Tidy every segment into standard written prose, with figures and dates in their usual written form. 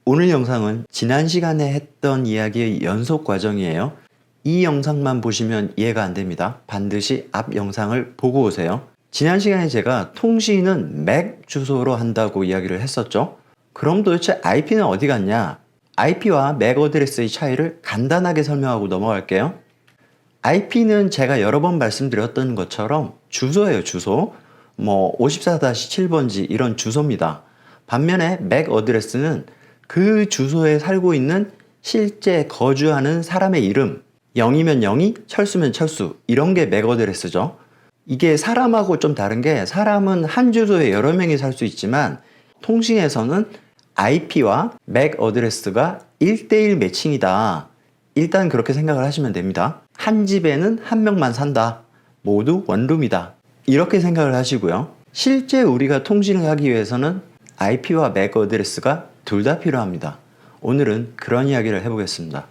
오늘 영상은 지난 시간에 했던 이야기의 연속 과정이에요. 이 영상만 보시면 이해가 안 됩니다. 반드시 앞 영상을 보고 오세요. 지난 시간에 제가 통신은 MAC 주소로 한다고 이야기를 했었죠. 그럼 도대체 IP는 어디 갔냐? IP와 MAC 어드레스의 차이를 간단하게 설명하고 넘어갈게요. IP는 제가 여러 번 말씀드렸던 것처럼 주소예요, 주소. 54-7번지 이런 주소입니다. 반면에 MAC 어드레스는 그 주소에 살고 있는 실제 거주하는 사람의 이름, 0이면 0이, 철수면 철수, 이런 게 MAC 어드레스죠. 이게 사람하고 좀 다른 게 사람은 한 주소에 여러 명이 살 수 있지만 통신에서는 IP와 MAC 어드레스가 1대1 매칭이다. 일단 그렇게 생각을 하시면 됩니다. 한 집에는 한 명만 산다. 모두 원룸이다. 이렇게 생각을 하시고요. 실제 우리가 통신을 하기 위해서는 IP와 MAC 어드레스가 둘 다 필요합니다. 오늘은 그런 이야기를 해보겠습니다.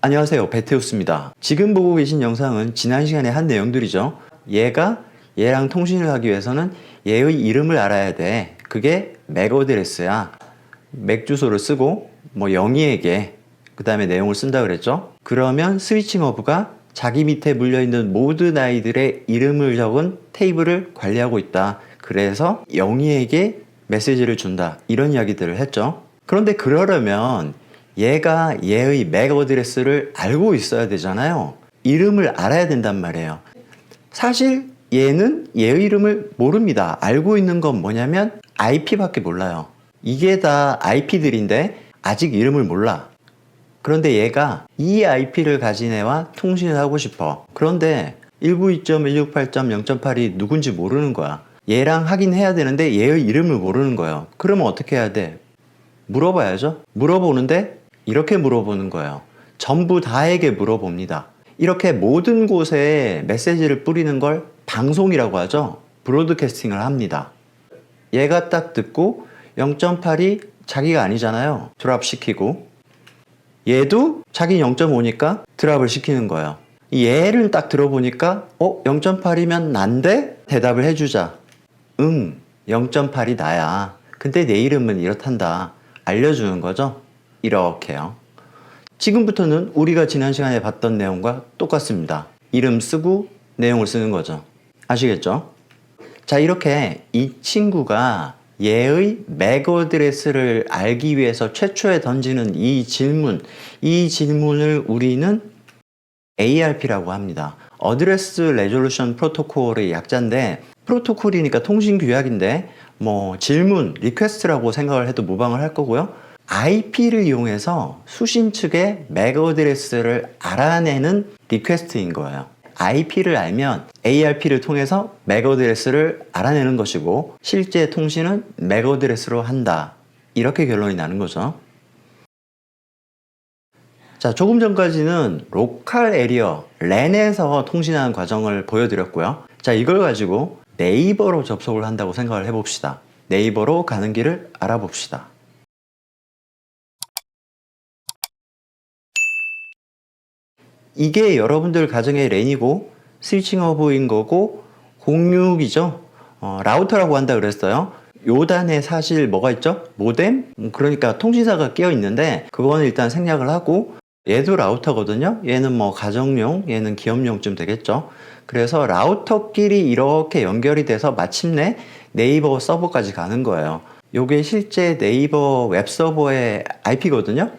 안녕하세요, 베테우스입니다. 지금 보고 계신 영상은 지난 시간에 한 내용들이죠. 얘랑 통신을 하기 위해서는 얘의 이름을 알아야 돼. 그게 MAC 어드레스야. MAC 주소를 쓰고 영희에게 그 다음에 내용을 쓴다 그랬죠. 그러면 스위칭 허브가 자기 밑에 물려있는 모든 아이들의 이름을 적은 테이블을 관리하고 있다. 그래서 영희에게 메시지를 준다. 이런 이야기들을 했죠. 그런데 그러려면 얘가 얘의 MAC 어드레스를 알고 있어야 되잖아요. 이름을 알아야 된단 말이에요. 사실 얘는 얘의 이름을 모릅니다. 알고 있는 건 뭐냐면 IP밖에 몰라요. 이게 다 IP들인데 아직 이름을 몰라. 그런데 얘가 이 IP를 가진 애와 통신을 하고 싶어. 그런데 192.168.0.8이 누군지 모르는 거야. 얘랑 하긴 해야 되는데 얘의 이름을 모르는 거예요. 그러면 어떻게 해야 돼? 물어봐야죠. 물어보는데 이렇게 물어보는 거예요. 전부 다에게 물어봅니다. 이렇게 모든 곳에 메시지를 뿌리는 걸 방송이라고 하죠. 브로드캐스팅을 합니다. 얘가 딱 듣고 0.8이 자기가 아니잖아요. 드랍 시키고, 얘도 자기 0.5니까 드랍을 시키는 거예요. 얘를 딱 들어보니까 0.8이면 난데? 대답을 해주자. 0.8이 나야. 근데 내 이름은 이렇단다. 알려주는 거죠. 이렇게요. 지금부터는 우리가 지난 시간에 봤던 내용과 똑같습니다. 이름 쓰고 내용을 쓰는 거죠. 아시겠죠? 자, 이렇게 이 친구가 얘의 MAC 어드레스를 알기 위해서 최초에 던지는 이 질문을 우리는 ARP라고 합니다. 어드레스 레졸루션 프로토콜의 약자인데, 프로토콜이니까 통신 규약인데 질문, 리퀘스트라고 생각을 해도 무방을 할 거고요. IP를 이용해서 수신 측의 MAC 어드레스를 알아내는 리퀘스트인 거예요. IP를 알면 ARP를 통해서 MAC 어드레스를 알아내는 것이고, 실제 통신은 MAC 어드레스로 한다. 이렇게 결론이 나는 거죠. 자, 조금 전까지는 로컬 에리어, 랜에서 통신하는 과정을 보여드렸고요. 자, 이걸 가지고 네이버로 접속을 한다고 생각을 해봅시다. 네이버로 가는 길을 알아봅시다. 이게 여러분들 가정의 랜이고 스위칭 허브인 거고 06이죠. 라우터라고 한다 그랬어요. 요단에 사실 뭐가 있죠? 모뎀? 그러니까 통신사가 끼어 있는데 그거는 일단 생략을 하고, 얘도 라우터거든요. 얘는 가정용, 얘는 기업용쯤 되겠죠. 그래서 라우터끼리 이렇게 연결이 돼서 마침내 네이버 서버까지 가는 거예요. 요게 실제 네이버 웹서버의 IP거든요.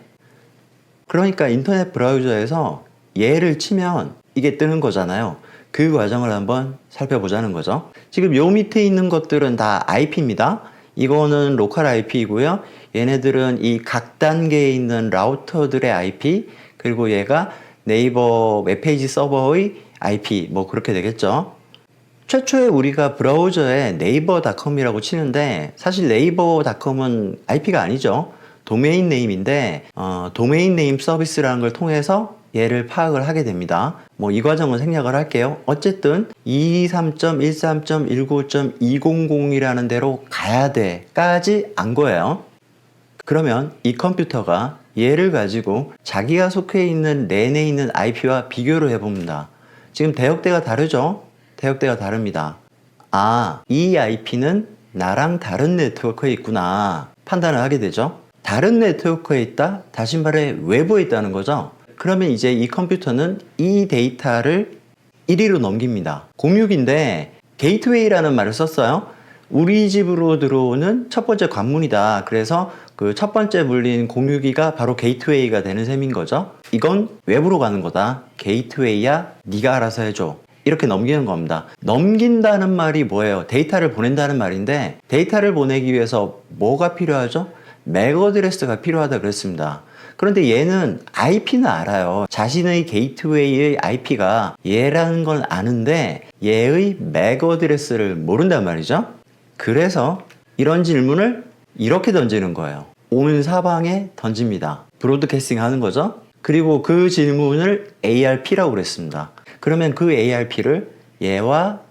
그러니까 인터넷 브라우저에서 얘를 치면 이게 뜨는 거잖아요. 그 과정을 한번 살펴보자는 거죠. 지금 요 밑에 있는 것들은 다 IP입니다. 이거는 로컬 IP이고요. 얘네들은 이 각 단계에 있는 라우터들의 IP, 그리고 얘가 네이버 웹페이지 서버의 IP, 그렇게 되겠죠. 최초에 우리가 브라우저에 네이버닷컴이라고 치는데 사실 네이버닷컴은 IP가 아니죠. 도메인 네임인데 도메인 네임 서비스라는 걸 통해서 얘를 파악을 하게 됩니다. 이 과정은 생략을 할게요. 어쨌든 223.19.200이라는 데로 가야 돼 까지 안 거예요. 그러면 이 컴퓨터가 얘를 가지고 자기가 속해 있는 랜에 있는 IP와 비교를 해봅니다. 지금 대역대가 다르죠? 대역대가 다릅니다. 아, 이 IP는 나랑 다른 네트워크에 있구나 판단을 하게 되죠. 다른 네트워크에 있다? 다시 말해 외부에 있다는 거죠. 그러면 이제 이 컴퓨터는 이 데이터를 1위로 넘깁니다. 06인데 게이트웨이라는 말을 썼어요. 우리 집으로 들어오는 첫 번째 관문이다. 그래서 그 첫 번째 물린 062가 바로 게이트웨이가 되는 셈인 거죠. 이건 외부로 가는 거다. 게이트웨이야, 네가 알아서 해줘. 이렇게 넘기는 겁니다. 넘긴다는 말이 뭐예요? 데이터를 보낸다는 말인데 데이터를 보내기 위해서 뭐가 필요하죠? 맥 어드레스가 필요하다 그랬습니다. 그런데 얘는 IP는 알아요. 자신의 게이트웨이의 IP가 얘라는 건 아는데 얘의 맥 어드레스를 모른단 말이죠. 그래서 이런 질문을 이렇게 던지는 거예요. 온 사방에 던집니다. 브로드캐스팅 하는 거죠. 그리고 그 질문을 ARP라고 그랬습니다. 그러면 그 ARP를 얘와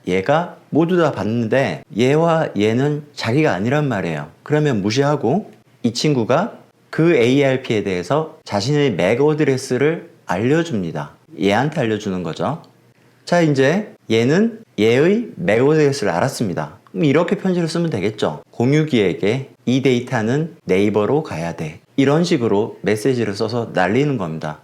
얘가 모두 다 봤는데 얘와 얘는 자기가 아니란 말이에요. 그러면 무시하고 이 친구가 그 ARP에 대해서 자신의 맥 어드레스를 알려줍니다. 얘한테 알려주는 거죠. 자, 이제 얘는 얘의 맥 어드레스를 알았습니다. 그럼 이렇게 편지를 쓰면 되겠죠. 062에게 이 데이터는 네이버로 가야 돼. 이런 식으로 메시지를 써서 날리는 겁니다.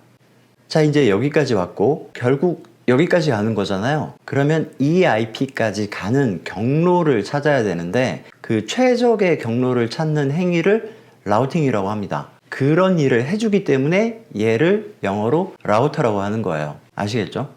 자, 이제 여기까지 왔고 결국 여기까지 가는 거잖아요. 그러면 이 IP까지 가는 경로를 찾아야 되는데 그 최적의 경로를 찾는 행위를 라우팅이라고 합니다. 그런 일을 해주기 때문에 얘를 영어로 라우터라고 하는 거예요. 아시겠죠?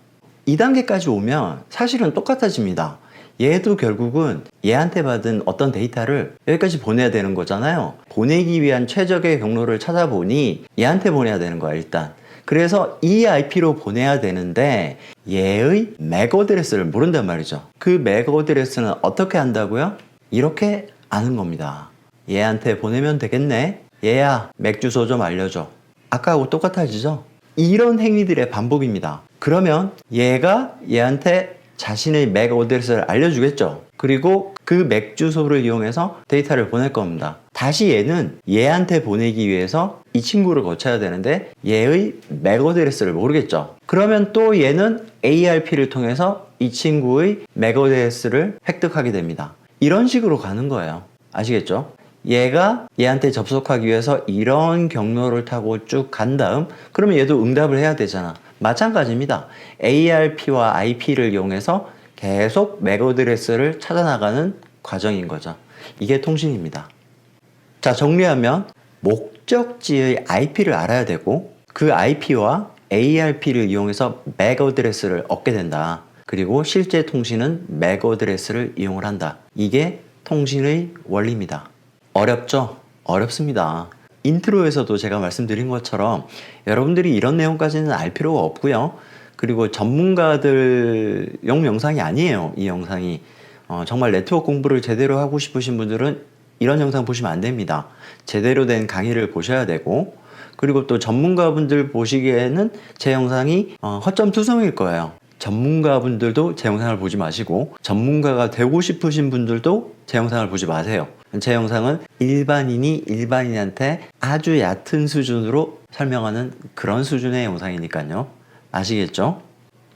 2단계까지 오면 사실은 똑같아집니다. 얘도 결국은 얘한테 받은 어떤 데이터를 여기까지 보내야 되는 거잖아요. 보내기 위한 최적의 경로를 찾아보니 얘한테 보내야 되는 거야, 일단. 그래서 이 IP로 보내야 되는데 얘의 맥 어드레스를 모른단 말이죠. 그 맥 어드레스는 어떻게 안다고요? 이렇게 아는 겁니다. 얘한테 보내면 되겠네. 얘야, 맥 주소 좀 알려줘. 아까하고 똑같아지죠? 이런 행위들의 반복입니다. 그러면 얘가 얘한테 자신의 맥 어드레스를 알려주겠죠. 그리고 그 맥 주소를 이용해서 데이터를 보낼 겁니다. 다시 얘는 얘한테 보내기 위해서 이 친구를 거쳐야 되는데 얘의 맥 어드레스를 모르겠죠. 그러면 또 얘는 ARP를 통해서 이 친구의 맥 어드레스를 획득하게 됩니다. 이런 식으로 가는 거예요. 아시겠죠? 얘가 얘한테 접속하기 위해서 이런 경로를 타고 쭉 간 다음 그러면 얘도 응답을 해야 되잖아. 마찬가지입니다. ARP와 IP를 이용해서 계속 맥 어드레스를 찾아나가는 과정인 거죠. 이게 통신입니다. 자, 정리하면 목적지의 IP를 알아야 되고 그 IP와 ARP를 이용해서 맥 어드레스를 얻게 된다. 그리고 실제 통신은 맥 어드레스를 이용을 한다. 이게 통신의 원리입니다. 어렵죠? 어렵습니다. 인트로에서도 제가 말씀드린 것처럼 여러분들이 이런 내용까지는 알 필요가 없고요. 그리고 전문가들용 영상이 아니에요. 이 영상이 정말 네트워크 공부를 제대로 하고 싶으신 분들은 이런 영상 보시면 안 됩니다. 제대로 된 강의를 보셔야 되고 그리고 또 전문가분들 보시기에는 제 영상이 허점투성일 거예요. 전문가분들도 제 영상을 보지 마시고 전문가가 되고 싶으신 분들도 제 영상을 보지 마세요. 제 영상은 일반인이 일반인한테 아주 얕은 수준으로 설명하는 그런 수준의 영상이니까요. 아시겠죠?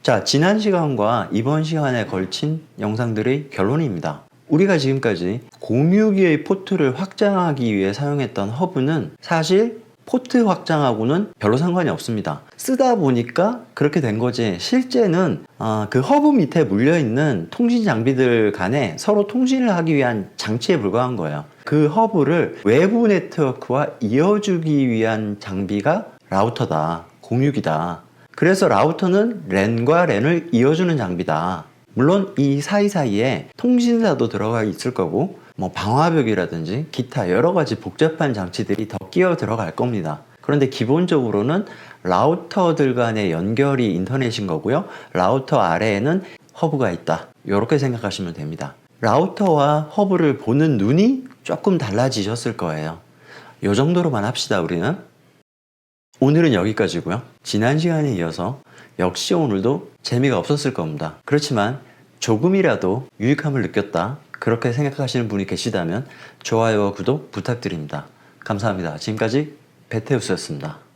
자, 지난 시간과 이번 시간에 걸친 영상들의 결론입니다. 우리가 지금까지 062의 포트를 확장하기 위해 사용했던 허브는 사실 포트 확장하고는 별로 상관이 없습니다. 쓰다 보니까 그렇게 된 거지 실제는 그 허브 밑에 물려있는 통신 장비들 간에 서로 통신을 하기 위한 장치에 불과한 거예요. 그 허브를 외부 네트워크와 이어주기 위한 장비가 라우터다, 062다. 그래서 라우터는 랜과 랜을 이어주는 장비다. 물론 이 사이사이에 통신사도 들어가 있을 거고 뭐 방화벽이라든지 기타 여러 가지 복잡한 장치들이 더 끼어 들어갈 겁니다. 그런데 기본적으로는 라우터들 간의 연결이 인터넷인 거고요. 라우터 아래에는 허브가 있다. 이렇게 생각하시면 됩니다. 라우터와 허브를 보는 눈이 조금 달라지셨을 거예요. 이 정도로만 합시다, 우리는. 오늘은 여기까지고요. 지난 시간에 이어서 역시 오늘도 재미가 없었을 겁니다. 그렇지만 조금이라도 유익함을 느꼈다. 그렇게 생각하시는 분이 계시다면 좋아요와 구독 부탁드립니다. 감사합니다. 지금까지 베테우스였습니다.